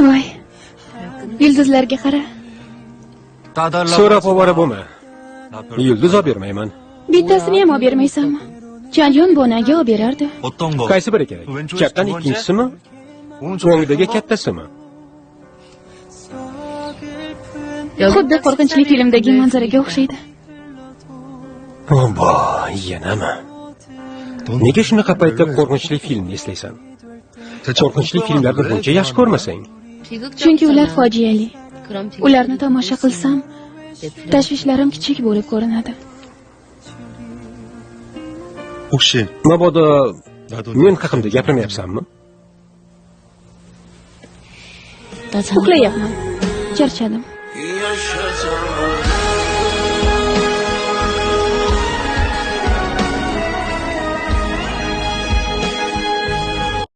voy, yulduzlarga qara. So'rab ovora bo'lma. Yulduz olib bermayman. Bittasini ham olib bermaysanmi? Chanjon bonaga olib berardi. Qaysi biri kerak? Chapdan ikkinchisimi? O'ngdagi kattasimi? Xuddi qo'rqinchli filmdagi manzaraga o'xshaydi. Voy, yanami? Nega shunaqa paytda qo'rqinchli filmni eslaysan? Qo'rqinchli filmlarni buncha yaxshi ko'rmasang. Chunki ular fojiali. Ularni tomosha qilsam, tashvishlarim kichik bo'lib ko'rinadi. Mabodo men haqimda gapirmayapsanmi? Uxlayapman. Charchadim.